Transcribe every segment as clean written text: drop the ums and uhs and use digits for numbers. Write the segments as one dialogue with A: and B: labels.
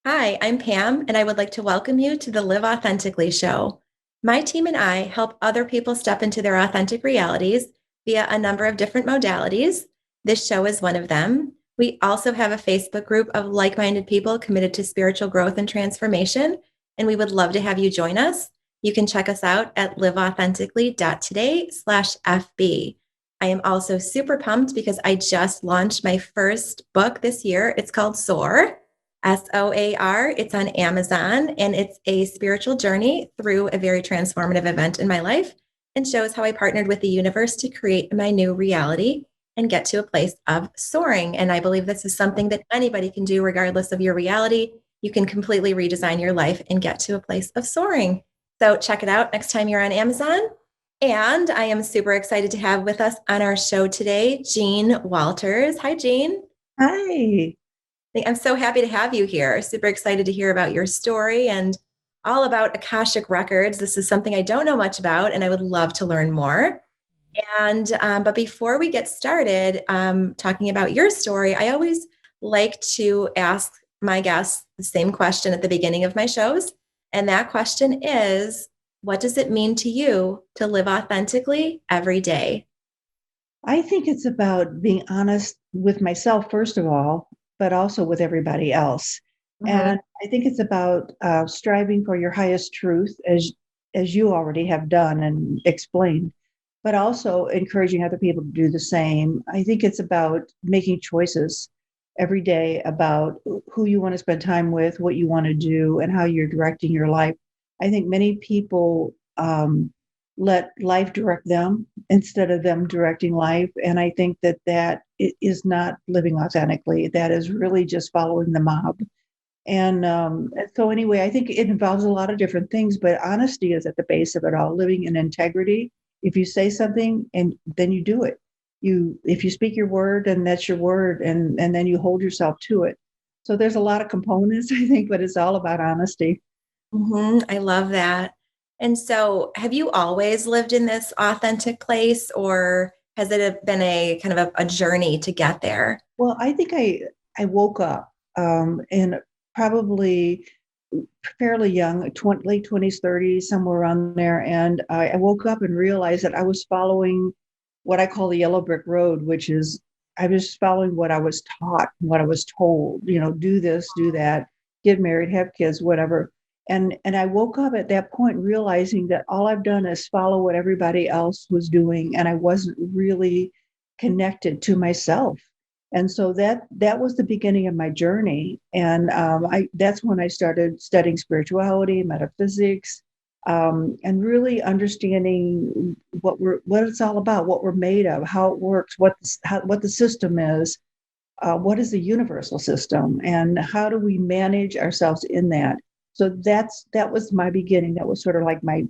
A: Hi, I'm Pam, and I would like to welcome you to the Live Authentically show. My team and I help other people step into their authentic realities via a number of different modalities. This show is one of them. We also have a Facebook group of like minded people committed to spiritual growth and transformation, and we would love to have you join us. You can check us out at liveauthentically.today/FB. I am also super pumped because I just launched my first book this year. It's called Soar. SOAR. It's on Amazon and it's a spiritual journey through a very transformative event in my life and shows how I partnered with the universe to create my new reality and get to a place of soaring. And I believe this is something that anybody can do, regardless of your reality. You can completely redesign your life and get to a place of soaring. So check it out next time you're on Amazon. And I am super excited to have with us on our show today, Jean Walters. Hi, Jean.
B: Hi.
A: I'm so happy to have you here. Super excited to hear about your story and all about Akashic records. This is something I don't know much about, and I would love to learn more. But before we get started talking about your story, I always like to ask my guests the same question at the beginning of my shows, and that question is, what does it mean to you to live authentically every day?
B: I think it's about being honest with myself, first of all, but also with everybody else.
A: Mhm.
B: And I think it's about striving for your highest truth, as you already have done and explained, but also encouraging other people to do the same. I think it's about making choices every day about who you want to spend time with, what you want to do, and how you're directing your life. I think many people let life direct them instead of them directing life. And I think that is not living authentically. That is really just following the mob. And so, anyway, I think it involves a lot of different things, but honesty is at the base of it all. Living in integrity. If you say something and then you do it, if you speak your word, and that's your word, and then you hold yourself to it. So there's a lot of components, I think, but it's all about honesty.
A: I love that. And so, have you always lived in this authentic place, or has it been a kind of a journey to get there?
B: Well, I think I woke up in probably fairly young, late 20s, 30s, somewhere around there. And I woke up and realized that I was following what I call the yellow brick road, which is I was following what I was taught, what I was told, do this, do that, get married, have kids, whatever. And I woke up at that point realizing that all I've done is follow what everybody else was doing, and I wasn't really connected to myself. And so that was the beginning of my journey. And I that's when I started studying spirituality, metaphysics, and really understanding what it's all about, what we're made of, how it works, what the system is, what is the universal system, and how do we manage ourselves in that. So that was my beginning. That was sort of like my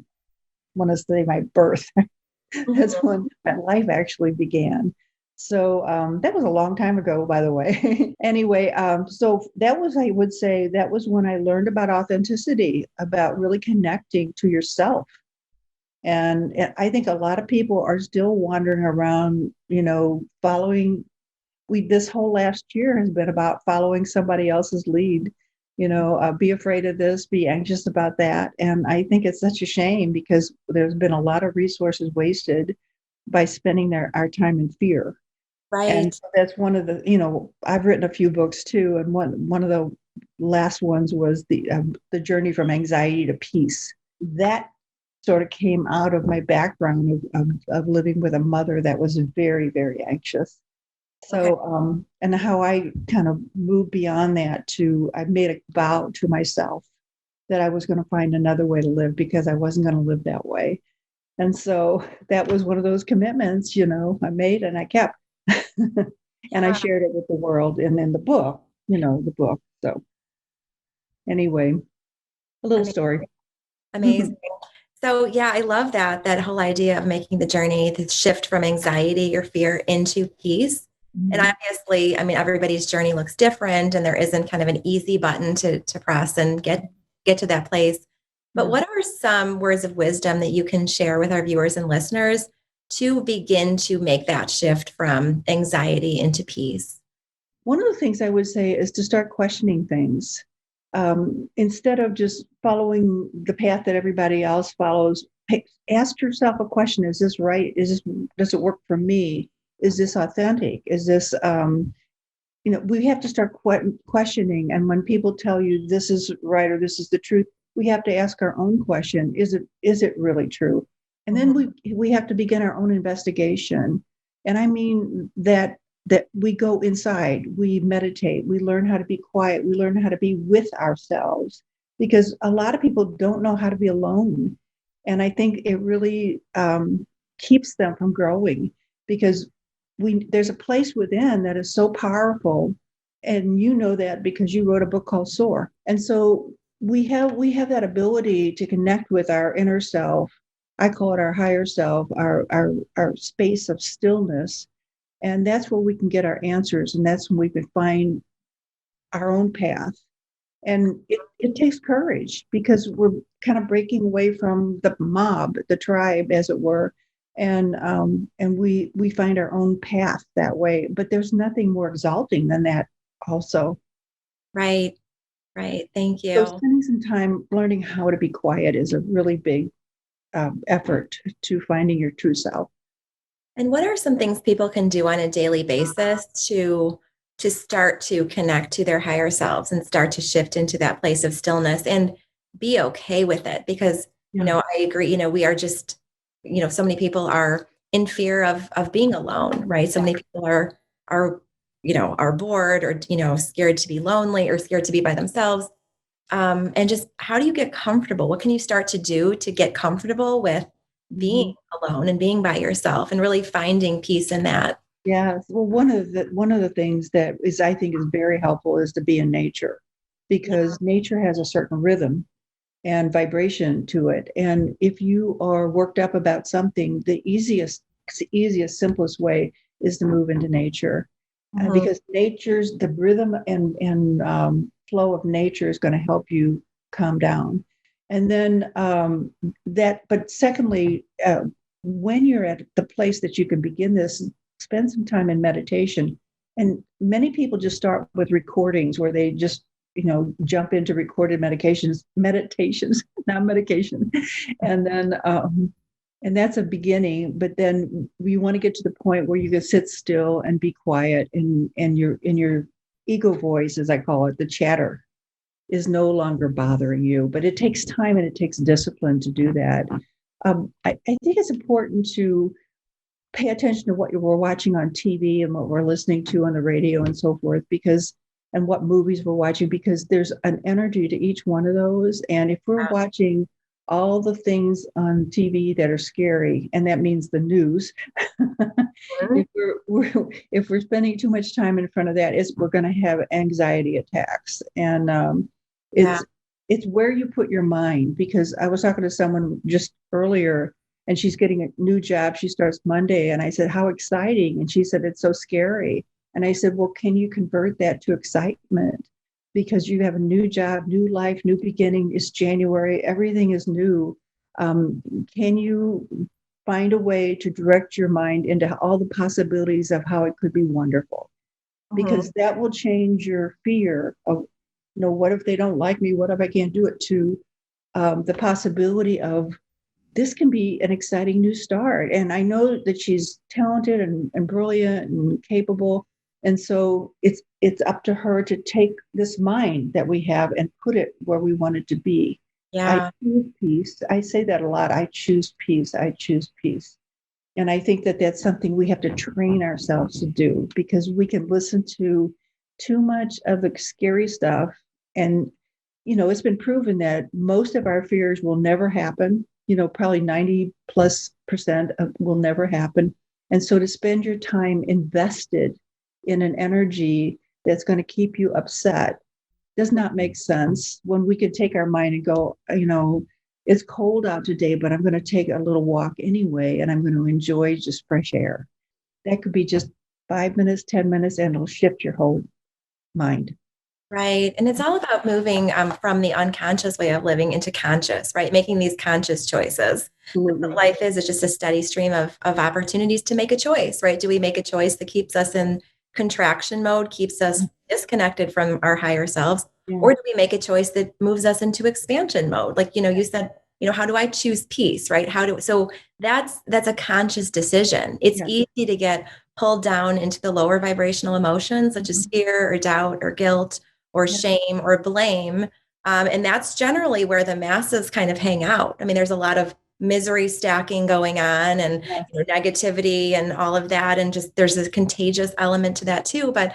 B: want to say my birth. That's
A: Mhm.
B: when my life actually began. So that was a long time ago, by the way. Anyway, so that was, I would say, that was when I learned about authenticity, about really connecting to yourself. And I think a lot of people are still wandering around, following. This whole last year has been about following somebody else's lead. Be afraid of this, be anxious about that. And I think it's such a shame because there's been a lot of resources wasted by spending our time in fear. And
A: Right.
B: so that's one of I've written a few books too, and one of the last ones was the journey from anxiety to peace. That sort of came out of my background of living with a mother that was very, very anxious.
A: Okay.
B: So, and how I kind of moved beyond that I made a vow to myself that I was going to find another way to live because I wasn't going to live that way. And so that was one of those commitments, I made and I kept. And I
A: Yeah.
B: shared it with the world and in the book, the book. So anyway, a little
A: Amazing.
B: story.
A: Amazing. So yeah, I love that whole idea of making the journey, the shift from anxiety or fear into peace. And
B: Mhm.
A: obviously, I mean, everybody's journey looks different, and there isn't kind of an easy button to press and get to that place. But
B: Yeah.
A: what are some words of wisdom that you can share with our viewers and listeners to begin to make that shift from anxiety into peace?
B: One of the things I would say is to start questioning things. Instead of just following the path that everybody else follows, ask yourself a question: is this right? Does it work for me? Is this authentic? Is this we have to start questioning. And when people tell you this is right or this is the truth, we have to ask our own question: is it really true? And then
A: Mhm.
B: we have to begin our own investigation. And I mean that we go inside, we meditate, we learn how to be quiet, we learn how to be with ourselves, because a lot of people don't know how to be alone. And I think it really keeps them from growing, because there's a place within that is so powerful, and you know that because you wrote a book called Soar. And so we have that ability to connect with our inner self. I call it our higher self, our space of stillness, and that's where we can get our answers, and that's when we can find our own path. And it takes courage, because we're kind of breaking away from the mob, the tribe, as it were. And we find our own path that way. But there's nothing more exalting than that also.
A: Right, right. Thank
B: So
A: you.
B: spending some time learning how to be quiet is a really big effort to finding your true self.
A: And what are some things people can do on a daily basis to start to connect to their higher selves and start to shift into that place of stillness and be okay with it? Because,
B: Yeah.
A: I agree, we are just, so many people are in fear of being alone, right? So many people are, are bored or, scared to be lonely or scared to be by themselves. And just how do you get comfortable? What can you start to do to get comfortable with being
B: Mhm.
A: alone and being by yourself and really finding peace in that?
B: Yes. Well, one of the things that is, I think, is very helpful is to be in nature,
A: Yeah.
B: because nature has a certain rhythm and vibration to it. And if you are worked up about something, the easiest, simplest way is to move into nature,
A: Mhm.
B: because nature's the rhythm and flow of nature is going to help you calm down. And then but secondly, when you're at the place that you can begin this, spend some time in meditation. And many people just start with recordings where they just jump into recorded meditations, not medication. And then, and that's a beginning, but then you want to get to the point where you can sit still and be quiet, and your ego voice, as I call it, the chatter, is no longer bothering you. But it takes time and it takes discipline to do that. I think it's important to pay attention to what we're watching on TV and what we're listening to on the radio and so forth, because and what movies we're watching, because there's an energy to each one of those. And if we're watching all the things on TV that are scary, and that means the news,
A: Mhm.
B: if we're spending too much time in front of that, we're going to have anxiety attacks. And
A: Yeah.
B: it's it's where you put your mind. Because I was talking to someone just earlier, and she's getting a new job. She starts Monday, and I said, "How exciting!" And she said, "It's so scary." And I said, "Well, can you convert that to excitement? Because you have a new job, new life, new beginning. It's January. Everything is new. Um, can you find a way to direct your mind into all the possibilities of how it could be wonderful?"
A: Mhm.
B: Because that will change your fear of, what if they don't like me? What if I can't do it? To the possibility of, this can be an exciting new start. And I know that she's talented and brilliant and capable. And so it's up to her to take this mind that we have and put it where we want it to be. I
A: Yeah.
B: choose peace. I say that a lot. I choose peace. I choose peace. And I think that that's something we have to train ourselves to do, because we can listen to too much of the scary stuff. And, it's been proven that most of our fears will never happen. Probably 90+% of will never happen. And so to spend your time invested in an energy that's going to keep you upset does not make sense, when we could take our mind and go, it's cold out today, but I'm going to take a little walk anyway, and I'm going to enjoy just fresh air. That could be just 5 minutes, 10 minutes, and it'll shift your whole mind.
A: Right. And it's all about moving from the unconscious way of living into conscious, right? Making these conscious choices. That's what
B: Absolutely.
A: life is. It's just a steady stream of opportunities to make a choice, right? Do we make a choice that keeps us in contraction mode, keeps us disconnected from our higher selves?
B: Yeah.
A: or do we make a choice that moves us into expansion mode? Like, you said, how do I choose peace, right? So that's a conscious decision. It's
B: Yeah.
A: easy to get pulled down into the lower vibrational emotions, such as
B: Mhm.
A: fear or doubt or guilt or
B: Yeah.
A: shame or blame. And that's generally where the masses kind of hang out. I mean, there's a lot of misery stacking going on, and
B: Yes.
A: negativity and all of that. And just there's a contagious element to that too. But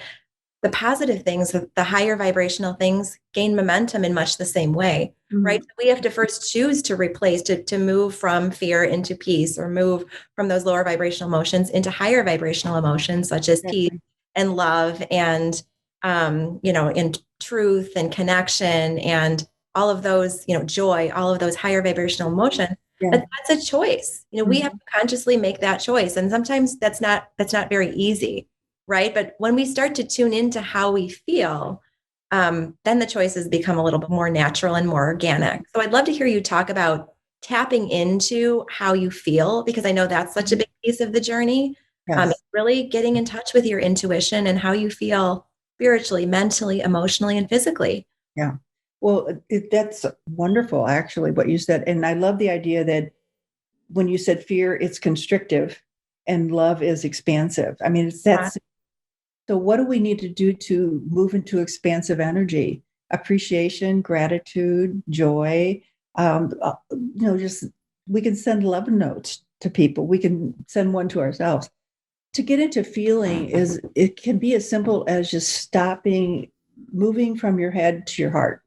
A: the positive things, the higher vibrational things, gain momentum in much the same way, right?
B: Mhm.
A: So we have to first choose to replace, to move from fear into peace, or move from those lower vibrational emotions into higher vibrational emotions, such as peace
B: Exactly.
A: and love and, in truth and connection and all of those, joy, all of those higher vibrational emotions.
B: Yeah.
A: That's a choice. We have
B: Mhm.
A: to consciously make that choice. And sometimes that's not very easy, right? But when we start to tune into how we feel, then the choices become a little bit more natural and more organic. So I'd love to hear you talk about tapping into how you feel, because I know that's such a
B: Mhm.
A: big piece of the journey.
B: Yes.
A: Really getting in touch with your intuition and how you feel spiritually, mentally, emotionally, and physically.
B: Yeah. Well, that's wonderful, actually, what you said. And I love the idea that when you said fear, it's constrictive and love is expansive. I mean, it's
A: Yeah.
B: that's so what do we need to do to move into expansive energy? Appreciation, gratitude, joy. Just we can send love notes to people. We can send one to ourselves. To get into feeling is it can be as simple as just stopping, moving from your head to your heart.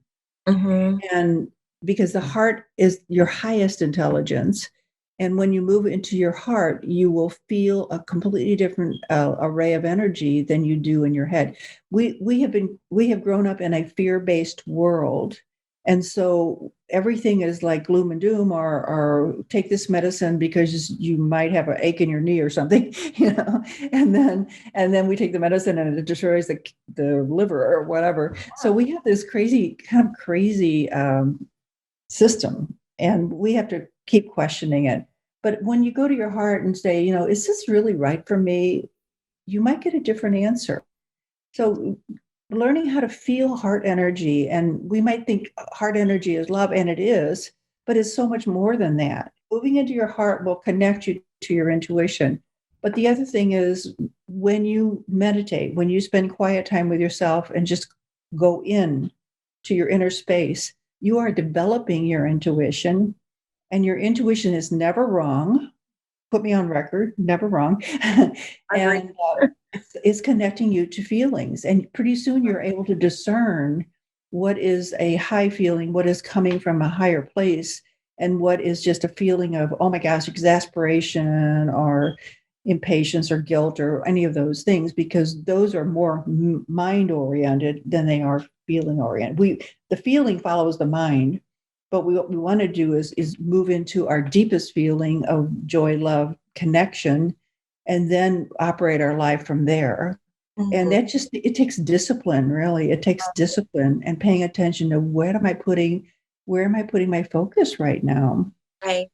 A: Mm-hmm.
B: And because the heart is your highest intelligence. And when you move into your heart, you will feel a completely different array of energy than you do in your head. We have grown up in a fear-based world, and so everything is like gloom and doom, or take this medicine because you might have an ache in your knee or something, and then we take the medicine and it destroys the liver or whatever. So we have this crazy system, and we have to keep questioning it. But when you go to your heart and say, is this really right for me? You might get a different answer. So learning how to feel heart energy, and we might think heart energy is love, and it is, but it's so much more than that. Moving into your heart will connect you to your intuition. But the other thing is, when you meditate, when you spend quiet time with yourself and just go in to your inner space, you are developing your intuition, and your intuition is never wrong. Put me on record, never wrong.
A: Agree.
B: And it's connecting you to feelings. And pretty soon you're able to discern what is a high feeling, what is coming from a higher place, and what is just a feeling of, oh my gosh, exasperation or impatience or guilt or any of those things, because those are more mind oriented than they are feeling oriented. The feeling follows the mind, but what we want to do is move into our deepest feeling of joy, love, connection, and then operate our life from there. And
A: Mhm.
B: that just it takes discipline, really. It takes discipline and paying attention to where am I putting my focus right now?
A: Right.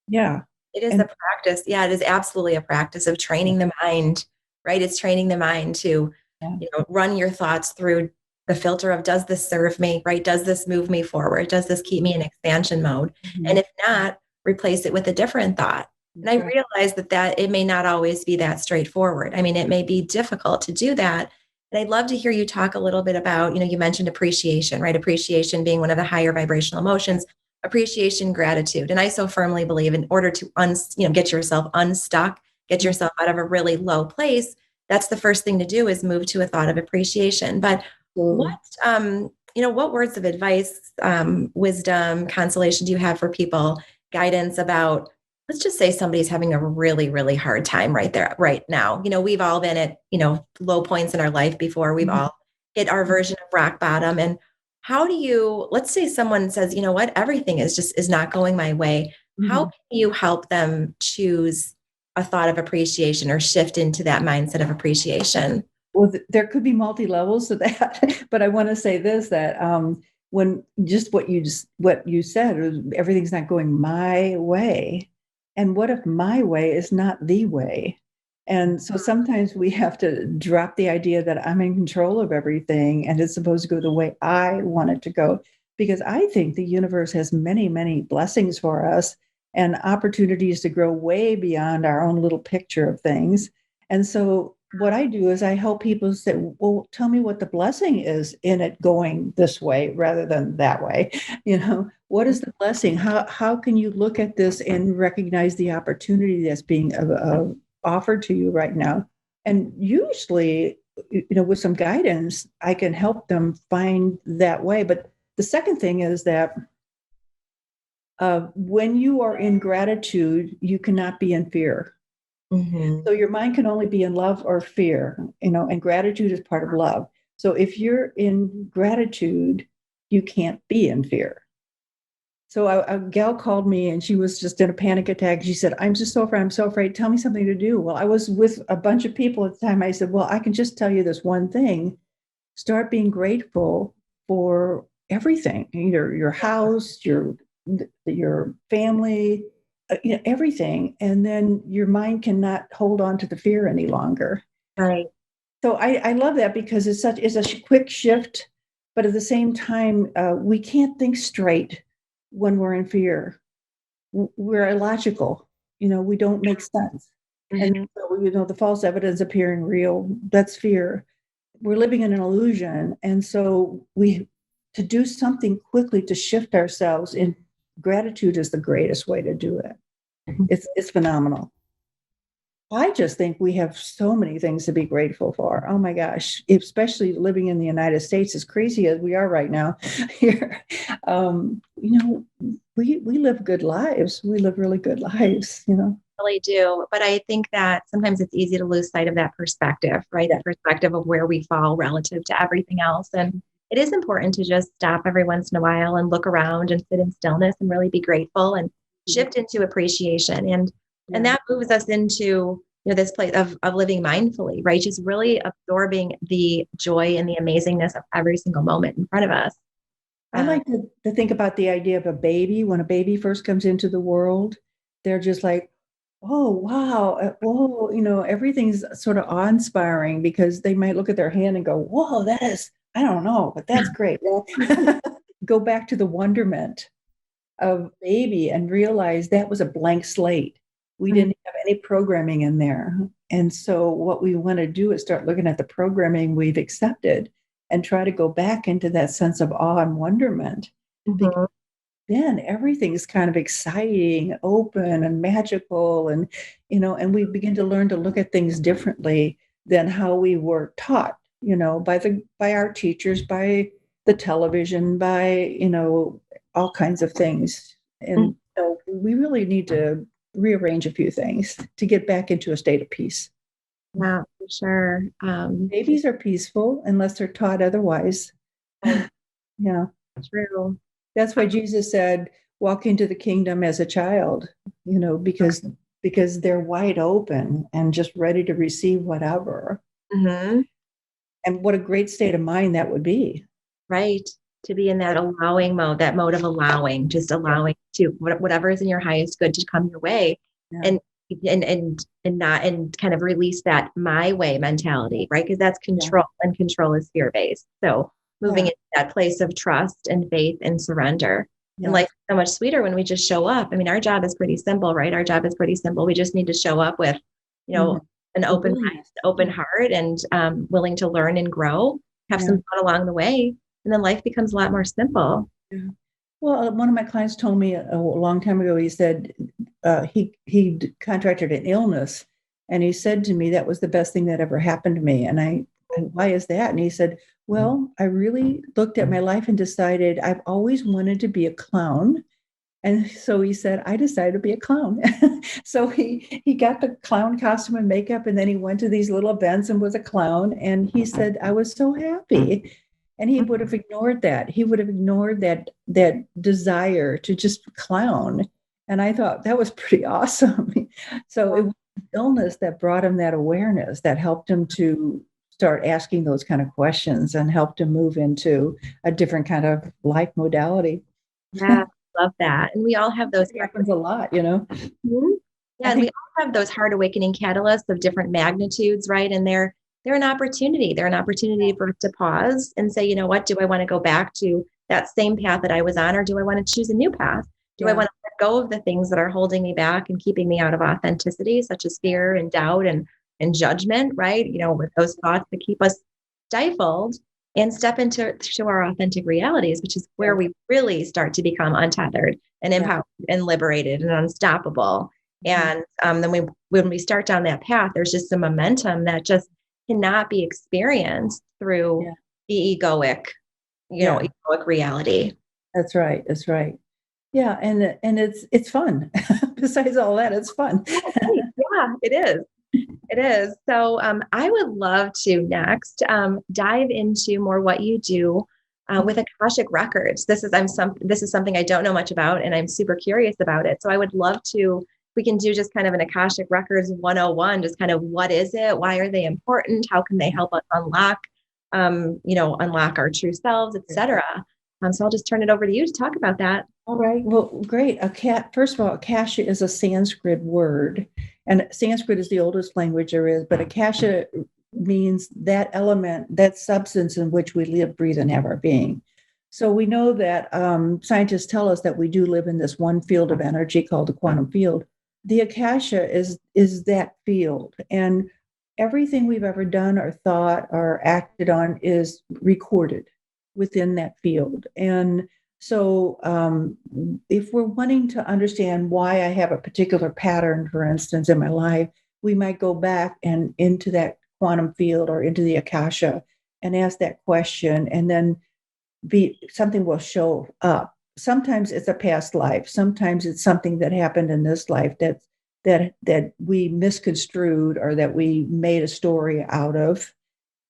B: Yeah.
A: It is a
B: And
A: practice. Yeah, it is absolutely a practice of
B: yeah,
A: training the mind, right? It's training the mind to,
B: yeah.
A: run your thoughts through the filter of, does this serve me, right? Does this move me forward? Does this keep me in expansion mode? And
B: Mhm.
A: if not, replace it with a different thought. And
B: That's
A: I
B: right.
A: realize that it may not always be that straightforward. I mean, it may be difficult to do that. And I'd love to hear you talk a little bit about, you mentioned appreciation, right? Appreciation being one of the higher vibrational emotions, appreciation, gratitude. And I so firmly believe, in order to get yourself unstuck, get
B: Yeah.
A: yourself out of a really low place, that's the first thing to do, is move to a thought of appreciation. But what
B: Absolutely.
A: what words of advice, wisdom, consolation do you have for people, guidance about, let's just say somebody's having a really, really hard time right there, right now? We've all been at, low points in our life before. We've
B: Mhm.
A: all hit our version of rock bottom. And how do you, let's say someone says, you know what, everything is not going my way. How
B: Mhm.
A: can you help them choose a thought of appreciation, or shift into that mindset of appreciation?
B: Well, there could be multi levels to that, but I want to say this, that when what you said was everything's not going my way, and what if my way is not the way? And so sometimes we have to drop the idea that I'm in control of everything and it's supposed to go the way I want it to go. Because I think the universe has many, many blessings for us and opportunities to grow way beyond our own little picture of things. And so what I do is I help people say, well, tell me what the blessing is in it going this way rather than that way. What is the blessing? How can you look at this and recognize the opportunity that's being offered to you right now? And usually, with some guidance, I can help them find that way. But the second thing is that when you are in gratitude, you cannot be in fear.
A: Mm-hmm.
B: So your mind can only be in love or fear, and gratitude is part of love. So if you're in gratitude, you can't be in fear. So a gal called me and she was just in a panic attack. She said, I'm just so afraid. I'm so afraid. Tell me something to do. Well, I was with a bunch of people at the time. I said, well, I can just tell you this one thing. Start being grateful for everything, your house, your family, everything. And then your mind cannot hold on to the fear any longer.
A: Right.
B: So I love that because it's a quick shift, but at the same time, we can't think straight when we're in fear. We're illogical. We don't make sense. And
A: Mm-hmm.
B: so, the false evidence appearing real, that's fear. We're living in an illusion. And so to do something quickly to shift ourselves in gratitude is the greatest way to do it. It's phenomenal. I just think we have so many things to be grateful for. Oh my gosh, especially living in the United States, as crazy as we are right now here. We live good lives. We live really good lives.
A: Really do. But I think that sometimes it's easy to lose sight of that perspective, right?
B: Yeah.
A: The perspective of where we fall relative to everything else. And it is important to just stop every once in a while and look around and sit in stillness and really be grateful and shift into appreciation. And that moves us into this place of living mindfully, right? Just really absorbing the joy and the amazingness of every single moment in front of us.
B: I like to think about the idea of a baby. When a baby first comes into the world, they're just like, oh, wow. Whoa, everything's sort of awe-inspiring because they might look at their hand and go, whoa, I don't know, but that's great. Go back to the wonderment of baby and realize that was a blank slate. We didn't have any programming in there. And so what we want to do is start looking at the programming we've accepted and try to go back into that sense of awe and wonderment. Because then everything's kind of exciting, open and magical. And we begin to learn to look at things differently than how we were taught, by our teachers, by the television, by, all kinds of things. And so we really need to rearrange a few things to get back into a state of peace.
A: Yeah, for sure.
B: Babies are peaceful unless they're taught otherwise. Yeah.
A: True.
B: That's why Jesus said, walk into the kingdom as a child, because they're wide open and just ready to receive whatever.
A: Mm-hmm.
B: And what a great state of mind that would be.
A: Right. To be in that allowing mode, that mode of allowing, just allowing to whatever is in your highest good to come your way.
B: Yeah.
A: And kind of release that my way mentality, right? Because that's control, and control is fear-based. So moving into that place of trust and faith and surrender. And life is so much sweeter when we just show up. I mean, our job is pretty simple, right? Our job is pretty simple. We just need to show up with, an open mind, open heart, and willing to learn and grow, have some fun along the way. And then life becomes a lot more simple.
B: Yeah. Well, one of my clients told me a long time ago, he said he contracted an illness. And he said to me, that was the best thing that ever happened to me. And why is that? And he said, well, I really looked at my life and decided I've always wanted to be a clown. And so he said, I decided to be a clown. So he got the clown costume and makeup, and then he went to these little events and was a clown. And he said, I was so happy. And he would have ignored that. He would have ignored that desire to just clown. And I thought that was pretty awesome. So it was illness that brought him that awareness, that helped him to start asking those kind of questions and helped him move into a different kind of life modality.
A: Yeah, love that. And we all have those.
B: It happens a lot.
A: Mm-hmm. Yeah,
B: I
A: and we
B: think,
A: all have those hard awakening catalysts of different magnitudes, right? And they're an opportunity. They're an opportunity for us to pause and say, you know what, do I want to go back to that same path that I was on, or do I want to choose a new path? Do I
B: yeah,
A: want to let go of the things that are holding me back and keeping me out of authenticity, such as fear and doubt and judgment, right? You know, with those thoughts that keep us stifled, and step into our authentic realities, which is where
B: yeah,
A: we really start to become untethered and
B: yeah.
A: empowered and liberated and unstoppable.
B: Mhm.
A: And then when we start down that path, there's just some momentum that just cannot be experienced through
B: Yeah,
A: the
B: yeah,
A: egoic reality.
B: that's right. That's right. Yeah, and it's fun. Besides all that, it's fun.
A: Right. Yeah, it is. It is. So I would love to next dive into more what you do with Akashic records. This is something I don't know much about, and I'm super curious about it. So I would love to. We can do just kind of an Akashic records 101, just kind of what is it? Why are they important? How can they help us unlock our true selves, etc. So I'll just turn it over to you to talk about that.
B: All right. Well, great. First of all, Akasha is a Sanskrit word, and Sanskrit is the oldest language there is, but Akasha means that element, that substance in which we live, breathe, and have our being. So we know that scientists tell us that we do live in this one field of energy called the quantum field. The Akasha is that field, and everything we've ever done or thought or acted on is recorded within that field. And so, if we're wanting to understand why I have a particular pattern, for instance, in my life, we might go back and into that quantum field or into the Akasha and ask that question, and then be something will show up. Sometimes it's a past life. Sometimes it's something that happened in this life that we misconstrued or that we made a story out of,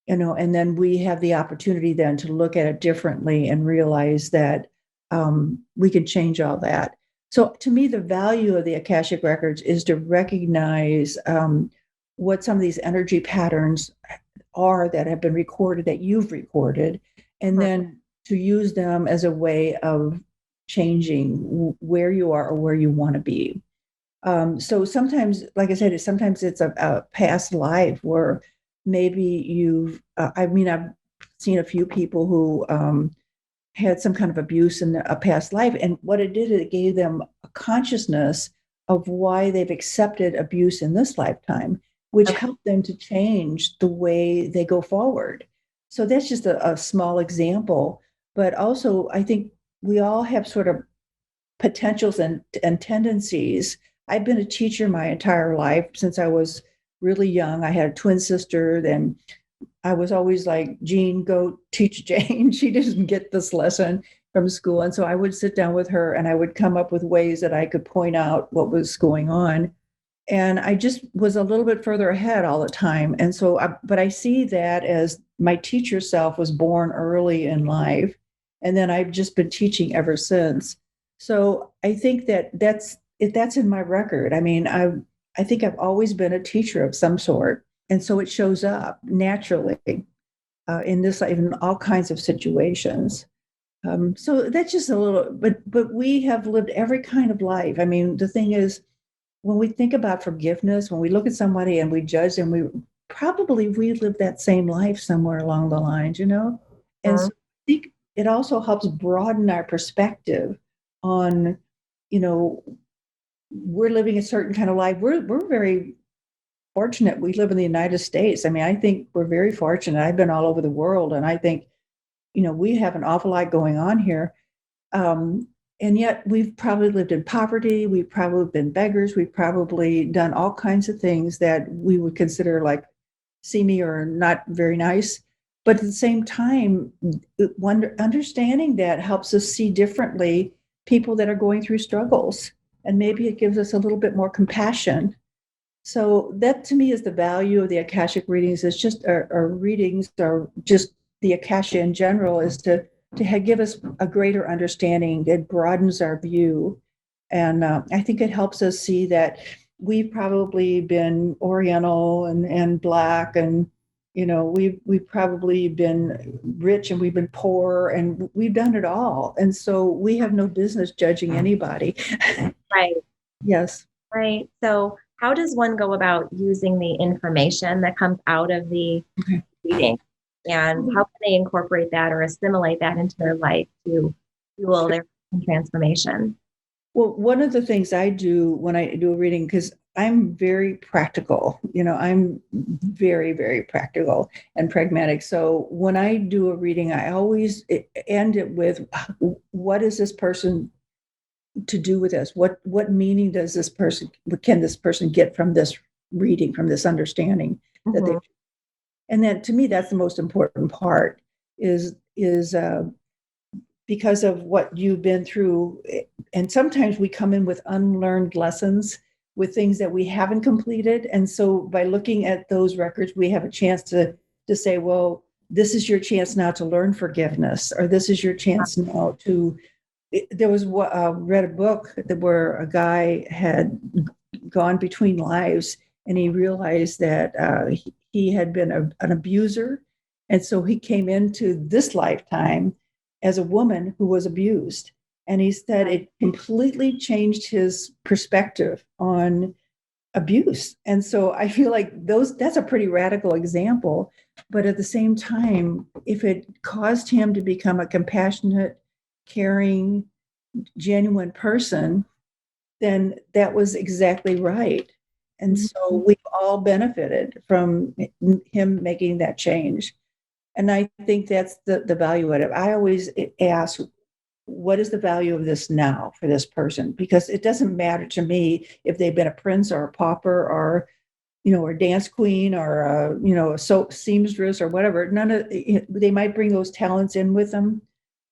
B: and then we have the opportunity then to look at it differently and realize that we can change all that. So to me, the value of the Akashic records is to recognize what some of these energy patterns are that have been recorded, that you've recorded, and
A: Mhm.
B: then to use them as a way of changing where you are or where you want to be. So sometimes, like I said, sometimes it's a past life where maybe I mean, I've seen a few people who had some kind of abuse in a past life. And what it did, it gave them a consciousness of why they've accepted abuse in this lifetime, which
A: Okay.
B: helped them to change the way they go forward. So that's just a small example. But also, I think we all have sort of potentials and tendencies. I've been a teacher my entire life since I was really young. I had a twin sister, then I was always like, Jean, go teach Jane. She didn't get this lesson from school. And so I would sit down with her and I would come up with ways that I could point out what was going on. And I just was a little bit further ahead all the time. And so, but I see that as my teacher self was born early in life. And then I've just been teaching ever since. So I think that's in my record. I mean, I think I've always been a teacher of some sort. And so it shows up naturally in this life in all kinds of situations. So that's just a little, but we have lived every kind of life. I mean, the thing is, when we think about forgiveness, when we look at somebody and we judge them, we probably relive that same life somewhere along the lines. And
A: Mhm.
B: so I think it also helps broaden our perspective on, you know, we're living a certain kind of life. We're very fortunate. We live in the United States. I mean, I think we're very fortunate. I've been all over the world, and I think, we have an awful lot going on here. Um, and yet we've probably lived in poverty. We've probably been beggars. We've probably done all kinds of things that we would consider like seamy or not very nice. But at the same time, understanding that helps us see differently people that are going through struggles. And maybe it gives us a little bit more compassion. So that to me is the value of the Akashic readings. It's just our readings are just the Akasha in general is to give us a greater understanding. It broadens our view, and I think it helps us see that we've probably been Oriental and Black, and we've probably been rich and we've been poor, and we've done it all, and so we have no business judging anybody.
A: Right.
B: Yes.
A: Right. So, how does one go about using the information that comes out of the
B: Okay.
A: reading? And how can they incorporate that or assimilate that into their life to fuel their transformation?
B: Well, one of the things I do when I do a reading, because I'm very practical, I'm very, very practical and pragmatic. So when I do a reading, I always end it with, what is this person to do with this? What meaning does this person, what can this person get from this reading, from this understanding that they,
A: Mhm.
B: and then to me, that's the most important part is because of what you've been through. And sometimes we come in with unlearned lessons, with things that we haven't completed. And so by looking at those records, we have a chance to say, well, this is your chance now to learn forgiveness, or this is your chance now to. There was read a book where a guy had gone between lives, and he realized that he had been an abuser, and so he came into this lifetime as a woman who was abused. And he said it completely changed his perspective on abuse. And so I feel like that's a pretty radical example. But at the same time, if it caused him to become a compassionate, caring, genuine person, then that was exactly right. And so
A: Mhm.
B: we've all benefited from him making that change. And I think that's the value of it. I always ask, what is the value of this now for this person? Because it doesn't matter to me if they've been a prince or a pauper or, or a dance queen or a seamstress or whatever. None of they might bring those talents in with them,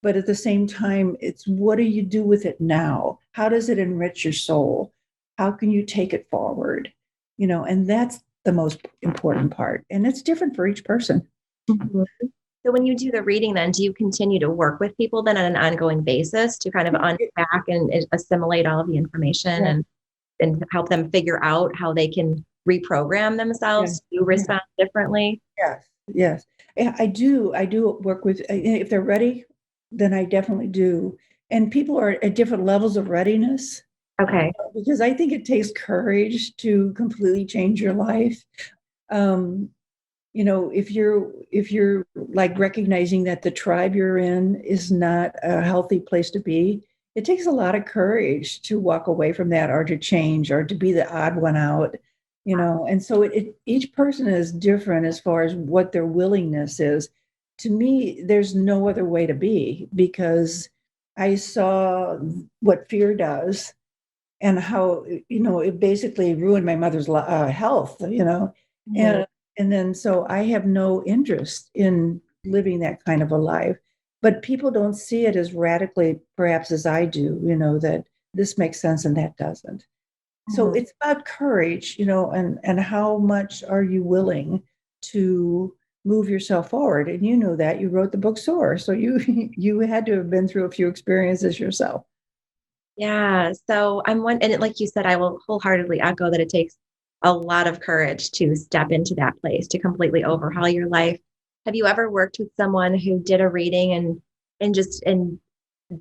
B: but at the same time, it's what do you do with it now? How does it enrich your soul? How can you take it forward? And that's the most important part. And it's different for each person.
A: Mhm. So, when you do the reading, then do you continue to work with people then on an ongoing basis to kind of unpack and assimilate all of the information
B: Yeah,
A: and help them figure out how they can reprogram
B: yeah,
A: themselves to
B: yeah.
A: respond differently?
B: Yes, yes. Yeah, I do work with, if they're ready, then I definitely do. And people are at different levels of readiness,
A: Okay.
B: because I think it takes courage to completely change your life. Um, if you're like recognizing that the tribe you're in is not a healthy place to be, it takes a lot of courage to walk away from that, or to change, or to be the odd one out. And so each person is different as far as what their willingness is. To me, there's no other way to be, because I saw what fear does, and how it basically ruined my mother's health.
A: Mhm.
B: And then so I have no interest in living that kind of a life. But people don't see it as radically perhaps as I do, that this makes sense and that doesn't. So
A: Mhm.
B: it's about courage, and how much are you willing to move yourself forward. And that you wrote the book Soar, so you you had to have been through a few experiences yourself.
A: Yeah. So I'm one, and like you said, I will wholeheartedly echo that it takes a lot of courage to step into that place to completely overhaul your life. Have you ever worked with someone who did a reading and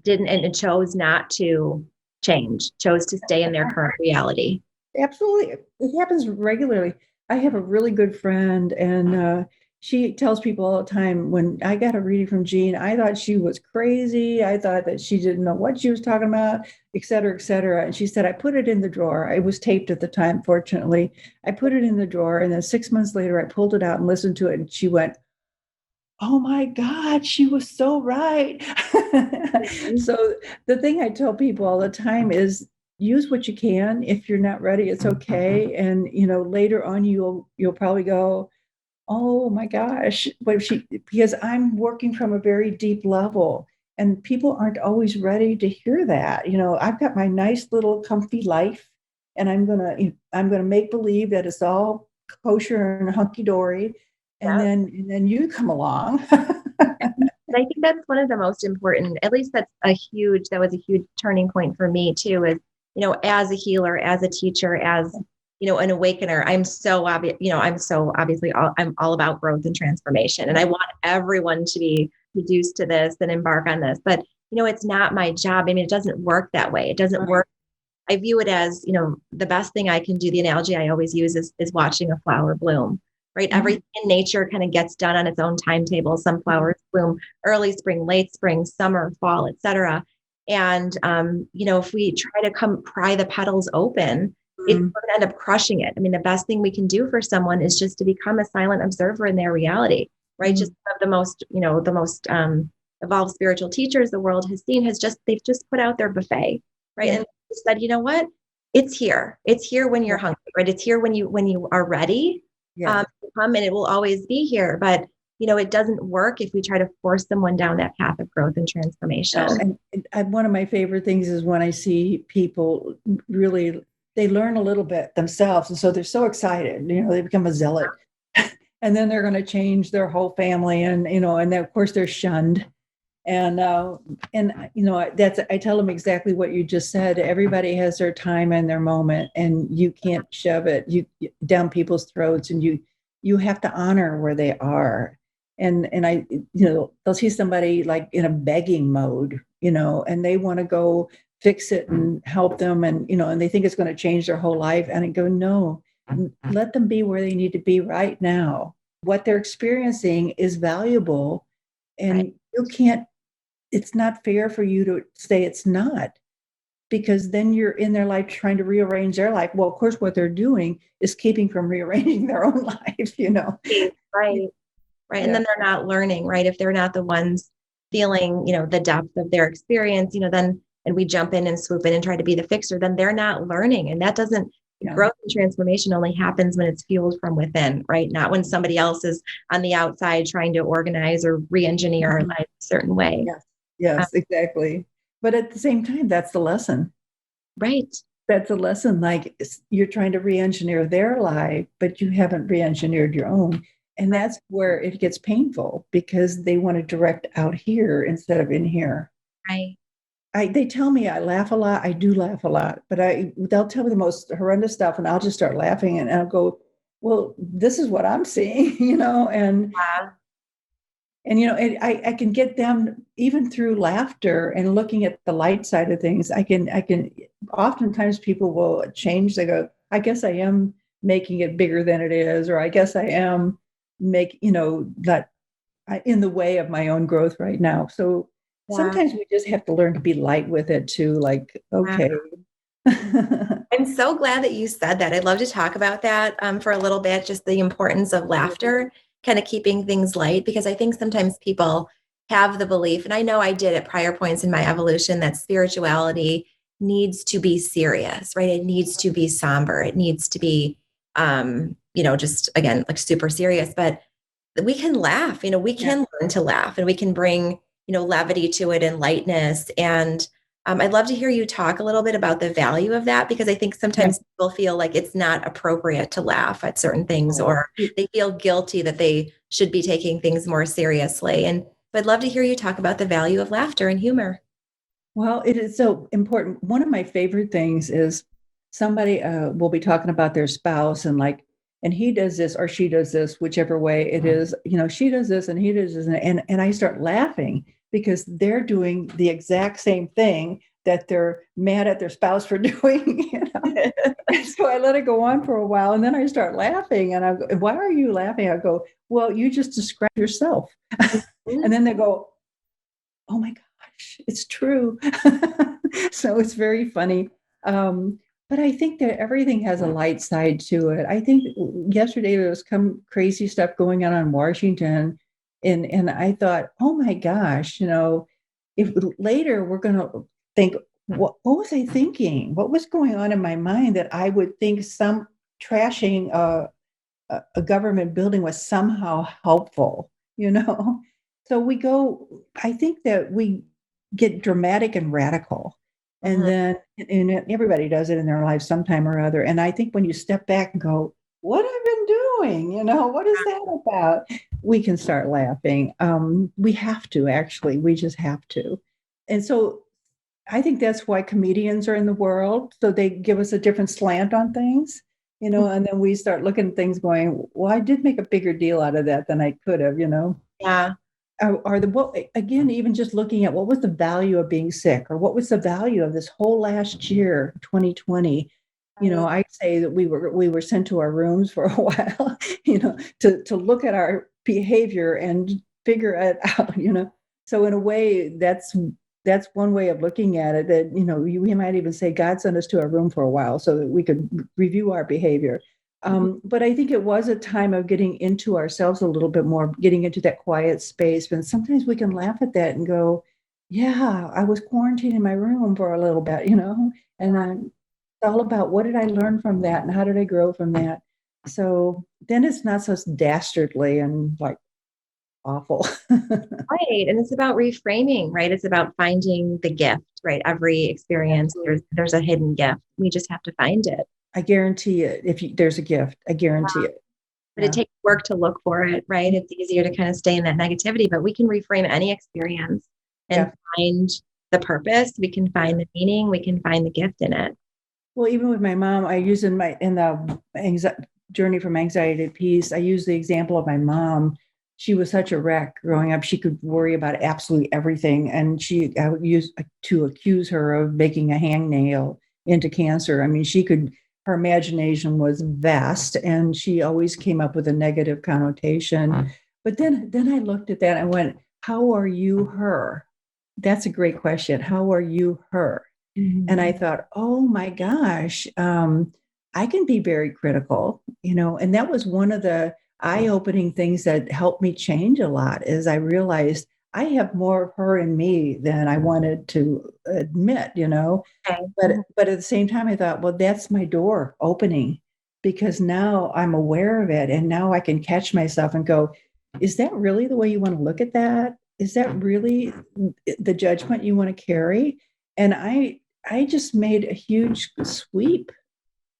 A: didn't and chose not to change, chose to stay in their current reality?
B: Absolutely. It happens regularly. I have a really good friend, and she tells people all the time, when I got a reading from Jean, I thought she was crazy. I thought that she didn't know what she was talking about, et cetera, et cetera. And she said, I put it in the drawer. It was taped at the time, fortunately. I put it in the drawer, and then 6 months later, I pulled it out and listened to it. And she went, oh my God, she was so right.
A: Mhm.
B: So the thing I tell people all the time is, use what you can. If you're not ready, it's okay. And later on you'll probably go, oh my gosh, what if she, because I'm working from a very deep level, and people aren't always ready to hear that. I've got my nice little comfy life, and I'm gonna make believe that it's all kosher and hunky dory, and
A: Yeah.
B: then you come along.
A: And I think that's one of the most important, at least that was a huge turning point for me too, is, as a healer, as a teacher, as, an awakener, I'm so obviously, I'm all about growth and transformation. And I want everyone to be reduced to this and embark on this. But, it's not my job. I mean, it doesn't work that way. It doesn't
B: Right.
A: work I view it as, the best thing I can do. The analogy I always use is watching a flower bloom, right?
B: Mhm.
A: Everything in nature kind of gets done on its own timetable. Some flowers bloom early spring, late spring, summer, fall, etc. And, if we try to pry the petals open, it's
B: Mhm.
A: going to end up crushing it. I mean, the best thing we can do for someone is just to become a silent observer in their reality, right? Just
B: Mhm.
A: one of the most evolved spiritual teachers the world has seen they've just put out their buffet, right?
B: Yeah.
A: And said, you know what? It's here. It's here when you're
B: Yeah.
A: hungry, right? It's here when you are ready
B: Yeah.
A: to come, and it will always be here. But it doesn't work if we try to force someone down that path of growth and transformation.
B: No, and one of my favorite things is when I see people really, they learn a little bit themselves. And so they're so excited, they become a zealot. And then they're going to change their whole family. And then, of course, they're shunned. And that's, I tell them exactly what you just said. Everybody has their time and their moment, and you can't shove it down people's throats, and you have to honor where they are. And I, they'll see somebody like in a begging mode, and they want to go fix it and help them, and they think it's going to change their whole life. And I go, no, let them be where they need to be right now. What they're experiencing is valuable,
A: Right.
B: and you can't, it's not fair for you to say it's not, because then you're in their life trying to rearrange their life. Well, of course, what they're doing is keeping from rearranging their own life.
A: Right. Right. And
B: Yeah.
A: then they're not learning, right? If they're not the ones feeling, the depth of their experience, then, and we jump in and swoop in and try to be the fixer, then they're not learning. And that doesn't,
B: Yeah.
A: growth and transformation only happens when it's fueled from within, right? Not when somebody else is on the outside trying to organize or re-engineer our lives a certain way.
B: Yes. Yes, exactly. But at the same time, that's the lesson.
A: Right.
B: That's a lesson. Like, you're trying to re-engineer their life, but you haven't re-engineered your own. And that's where it gets painful, because they want to direct out here instead of in here.
A: Right.
B: They tell me I laugh a lot. I do laugh a lot, but they'll tell me the most horrendous stuff, and I'll just start laughing, and I'll go, well, this is what I'm seeing,
A: Yeah.
B: and I can get them even through laughter and looking at the light side of things. I can oftentimes people will change. They go, I guess I am making it bigger than it is, or I guess I am that in the way of my own growth right now. So
A: Yeah.
B: sometimes we just have to learn to be light with it too. Like,
A: Yeah.
B: okay.
A: I'm so glad that you said that. I'd love to talk about that for a little bit, just the importance of laughter, kind of keeping things light, because I think sometimes people have the belief, and I know I did at prior points in my evolution, that spirituality needs to be serious, right? It needs to be somber. It needs to be, just again, like super serious. But we can laugh, we
B: Yeah.
A: can learn to laugh, and we can bring, levity to it and lightness. And I'd love to hear you talk a little bit about the value of that, because I think
B: Yeah.
A: sometimes people feel like it's not appropriate to laugh at certain things,
B: Oh,
A: or they feel guilty that they should be taking things more seriously. And so I'd love to hear you talk about the value of laughter and humor.
B: well, it is so important. One of my favorite things is somebody will be talking about their spouse, and he does this or she does this, whichever way it is, she does this and he does this. And I start laughing because they're doing the exact same thing that they're mad at their spouse for doing. And so I let it go on for a while, and then I start laughing, and I go, why are you laughing? I go, well, you just described yourself. And then they go, oh my gosh, it's true. So it's very funny. But I think that everything has a light side to it. I think yesterday there was some crazy stuff going on in Washington, and I thought, oh my gosh, if later we're going to think, what was I thinking? What was going on in my mind that I would think some trashing a government building was somehow helpful? So I think that we get dramatic and radical. And
A: Mhm.
B: then and everybody does it in their life sometime or other. And I think when you step back and go, what have I been doing? What is that about? We can start laughing. We have to, actually, we just have to. And so I think that's why comedians are in the world. So they give us a different slant on things, and then we start looking at things going, well, I did make a bigger deal out of that than I could have.
A: Yeah.
B: are the what again, even just looking at what was the value of being sick, or what was the value of this whole last year, 2020.
A: Right.
B: I'd say that we were sent to our rooms for a while, to look at our behavior and figure it out. So in a way, that's one way of looking at it, that we might even say God sent us to our room for a while so that we could review our behavior. But I think it was a time of getting into ourselves a little bit more, getting into that quiet space. And sometimes we can laugh at that and go, yeah, I was quarantined in my room for a little bit. And then it's all about, what did I learn from that and how did I grow from that? So then it's not so dastardly and like awful.
A: Right. And it's about reframing, right? It's about finding the gift, right? Every experience, there's a hidden gift. We just have to find it.
B: I guarantee it. There's a gift, I guarantee it.
A: But it
B: Yeah.
A: takes work to look for it, right? It's easier to kind of stay in that negativity, but we can reframe any experience and
B: Yeah.
A: find the purpose. We can find the meaning. We can find the gift in it.
B: Well, even with my mom, I use in the journey from anxiety to peace, I use the example of my mom. She was such a wreck growing up. She could worry about absolutely everything. And I would use to accuse her of making a hangnail into cancer. I mean, her imagination was vast, and she always came up with a negative connotation. But then I looked at that and went, how are you her? That's a great question. How are you her? And I thought, oh my gosh, I can be very critical. And that was one of the eye-opening things that helped me change a lot, is I realized I have more of her in me than I wanted to admit.
A: Okay.
B: But at the same time, I thought, well, that's my door opening, because now I'm aware of it, and now I can catch myself and go, is that really the way you want to look at that? Is that really the judgment you want to carry? And I just made a huge sweep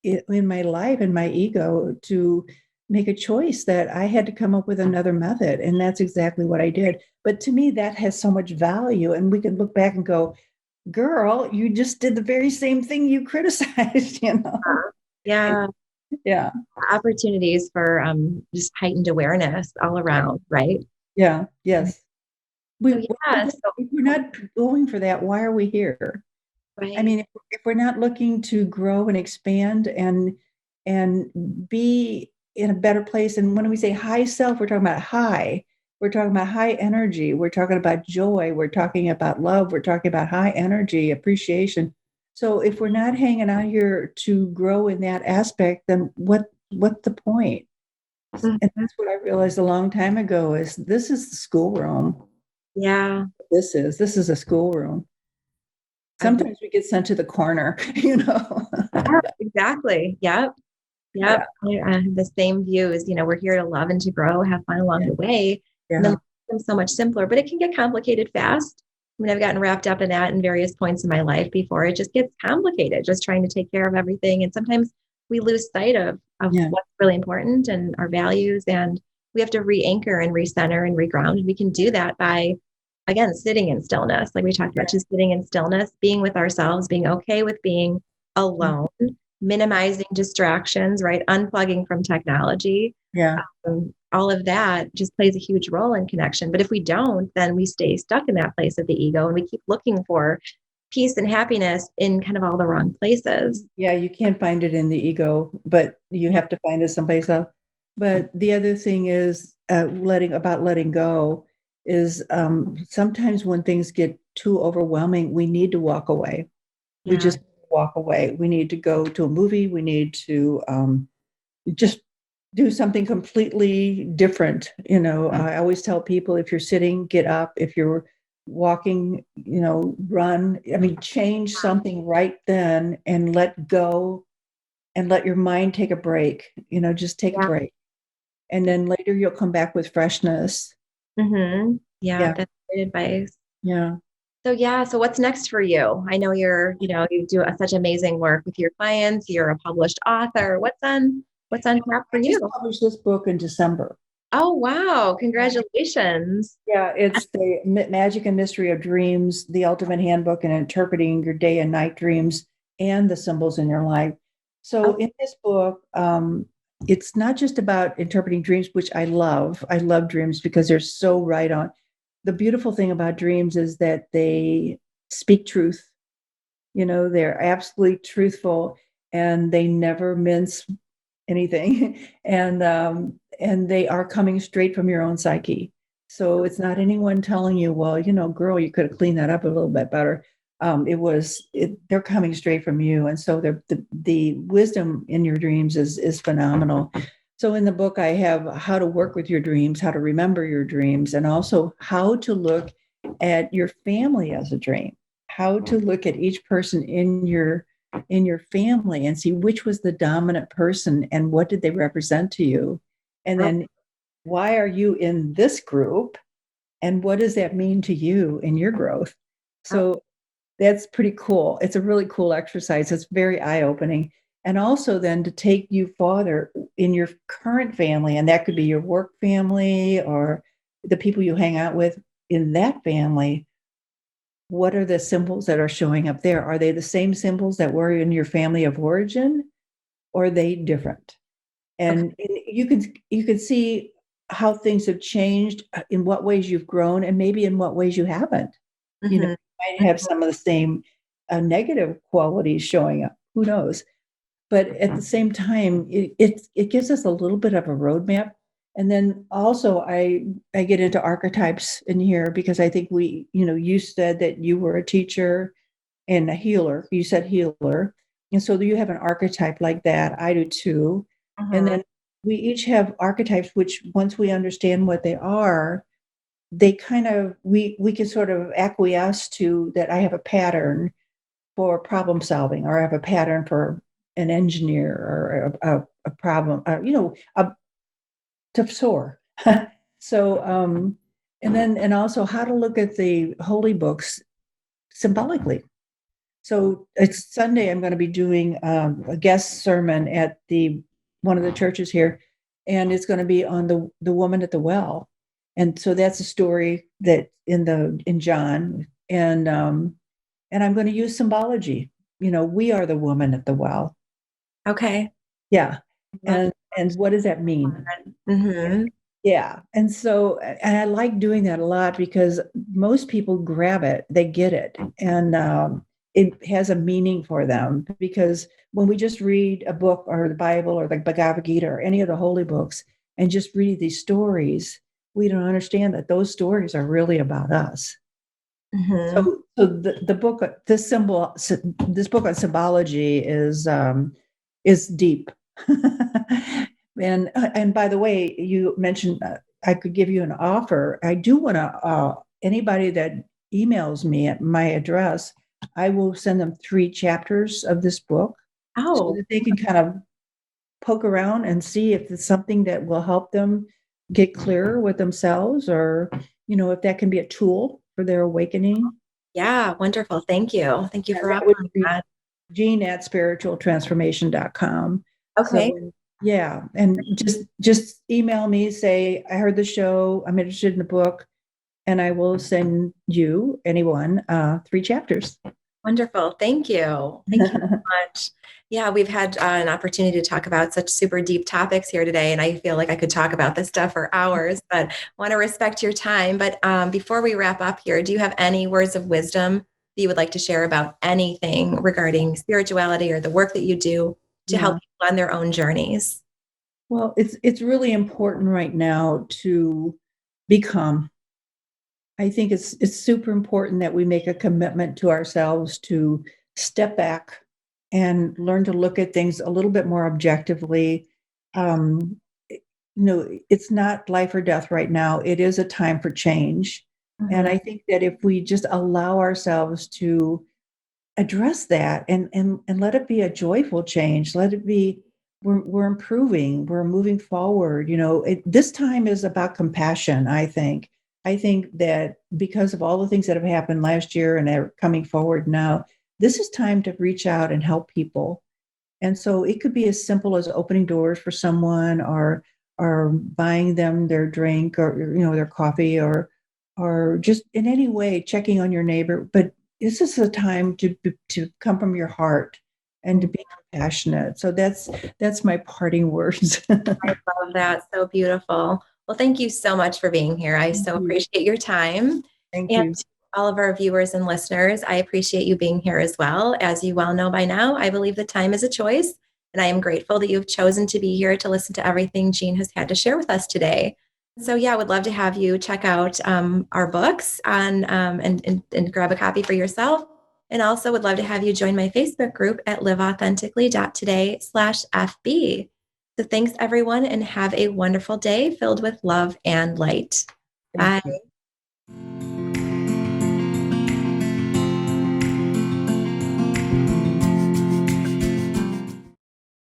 B: in my life and my ego to make a choice that I had to come up with another method. And that's exactly what I did. But to me, that has so much value. And we can look back and go, girl, you just did the very same thing you criticized.
A: Yeah.
B: Yeah.
A: Opportunities for just heightened awareness all around, right?
B: Yeah. Yes. We,
A: So yeah, so
B: if we're not going for that, why are we here? I
A: right.
B: mean, if we're not looking to grow and expand and be in a better place, and when we say high self, we're talking about high. We're talking about high energy. We're talking about joy. We're talking about love. We're talking about high energy, appreciation. So if we're not hanging out here to grow in that aspect, then what's the point? And
A: Mhm.
B: that's what I realized a long time ago, is this is the schoolroom.
A: Yeah.
B: This is a schoolroom.
A: Agree.
B: Sometimes we get sent to the corner.
A: Yeah, exactly. Yep. Yep.
B: Yeah,
A: I have the same views. We're here to love and to grow, have fun along
B: yeah,
A: the way. And then
B: yeah,
A: life so much simpler, but it can get complicated fast. I mean, I've gotten wrapped up in that in various points in my life before. It just gets complicated, just trying to take care of everything. And sometimes we lose sight of
B: yeah,
A: what's really important and our values. And we have to re-anchor and recenter and reground. And we can do that by, again, sitting in stillness. Like we talked about, just sitting in stillness, being with ourselves, being okay with being alone, minimizing distractions, right? Unplugging from technology.
B: yeah,
A: All of that just plays a huge role in connection. But if we don't, then we stay stuck in that place of the ego and we keep looking for peace and happiness in kind of all the wrong places.
B: yeah. You can't find it in the ego, but you
A: Yeah.
B: have to find it someplace else. But the other thing is, letting go is, sometimes when things get too overwhelming, we need to walk away. We
A: Yeah.
B: just walk away. We need to go to a movie. We need to just do something completely different. I always tell people, if you're sitting, get up. If you're walking, run. I mean, change something right then and let go, and let your mind take a break. Just take a
A: Yeah.
B: break. And then later you'll come back with freshness.
A: Yeah.
B: Yeah.
A: That's great advice.
B: Yeah.
A: So yeah, so what's next for you? I know you do such amazing work with your clients. You're a published author. What's on tap for
B: I just
A: you?
B: published this book in December.
A: Oh wow, congratulations.
B: Yeah, it's the Magic and Mystery of Dreams, the ultimate handbook in interpreting your day and night dreams and the symbols in your life. So
A: Oh,
B: in this book, it's not just about interpreting dreams, which I love. I love dreams because they're so right on. the beautiful thing about dreams is that they speak truth. They're absolutely truthful, and they never mince anything. And they are coming straight from your own psyche. So it's not anyone telling you, well, girl, you could have cleaned that up a little bit better. They're coming straight from you. And so the wisdom in your dreams is phenomenal. So in the book, I have how to work with your dreams, how to remember your dreams, and also how to look at your family as a dream, how to look at each person in your family and see which was the dominant person and what did they represent to you. And then why are you in this group, and what does that mean to you in your growth? So that's pretty cool. It's a really cool exercise. It's very eye-opening. And also then to take you farther in your current family, and that could be your work family or the people you hang out with in that family. What are the symbols that are showing up there? Are they the same symbols that were in your family of origin, or are they different? And you can see how things have changed, in what ways you've grown, and maybe in what ways you haven't. You might have some of the same negative qualities showing up. Who knows? But at the same time, it gives us a little bit of a roadmap. And then also I get into archetypes in here because I think you said that you were a teacher and a healer. You said healer. And so you have an archetype like that. I do too. And then we each have archetypes, which once we understand what they are, they kind of, we can sort of acquiesce to that. I have a pattern for problem solving, or I have a pattern for an engineer, or a problem, to soar. So, and also how to look at the holy books symbolically. So it's Sunday. I'm going to be doing a guest sermon at one of the churches here, and it's going to be on the woman at the well. And so that's a story that in John, and I'm going to use symbology. We are the woman at the well.
A: Okay.
B: Yeah. And what does that mean?
A: Mm-hmm.
B: Yeah. And so, and I like doing that a lot because most people grab it, they get it, and it has a meaning for them. Because when we just read a book or the Bible or the Bhagavad Gita or any of the holy books and just read these stories, we don't understand that those stories are really about us. So the book, this book on symbology is deep. And by the way, you mentioned I could give you an offer. I do want to anybody that emails me at my address, I will send them 3 chapters of this book so that they can kind of poke around and see if it's something that will help them get clearer with themselves, or if that can be a tool for their awakening.
A: Yeah, wonderful. Thank you. Thank you for
B: That would
A: offering
B: be
A: that.
B: Jean@spiritualtransformation.com.
A: Okay.
B: So yeah, and just email me, say I heard the show, I'm interested in the book, and I will send you, anyone, 3 chapters.
A: Wonderful. Thank you. Thank you so much. Yeah, we've had an opportunity to talk about such super deep topics here today, and I feel like I could talk about this stuff for hours, but want to respect your time. But before we wrap up here, do you have any words of wisdom that you would like to share about anything regarding spirituality or the work that you do to help people on their own journeys?
B: Well, it's really important right now to be calm. I think it's super important that we make a commitment to ourselves to step back and learn to look at things a little bit more objectively. It's not life or death right now. It is a time for change. And I think that if we just allow ourselves to address that and let it be a joyful change, let it be, we're improving, we're moving forward. This time is about compassion. I think that because of all the things that have happened last year and are coming forward now, this is time to reach out and help people. And so it could be as simple as opening doors for someone, or buying them their drink, or their coffee, or just in any way checking on your neighbor. But this is a time to come from your heart and to be compassionate. So that's my parting words.
A: I love that. So beautiful. Well, thank you so much for being here. I
B: Thank
A: so
B: you.
A: appreciate your time.
B: Thank
A: And
B: you.
A: to all of our viewers and listeners, I appreciate you being here as well. As you well know by now, I believe that time is a choice. And I am grateful that you've chosen to be here to listen to everything Jean has had to share with us today. So, yeah, I would love to have you check out our books and grab a copy for yourself. And also would love to have you join my Facebook group at liveauthentically.today/FB. So thanks, everyone, and have a wonderful day filled with love and light.
B: Thank
A: Bye.
B: you.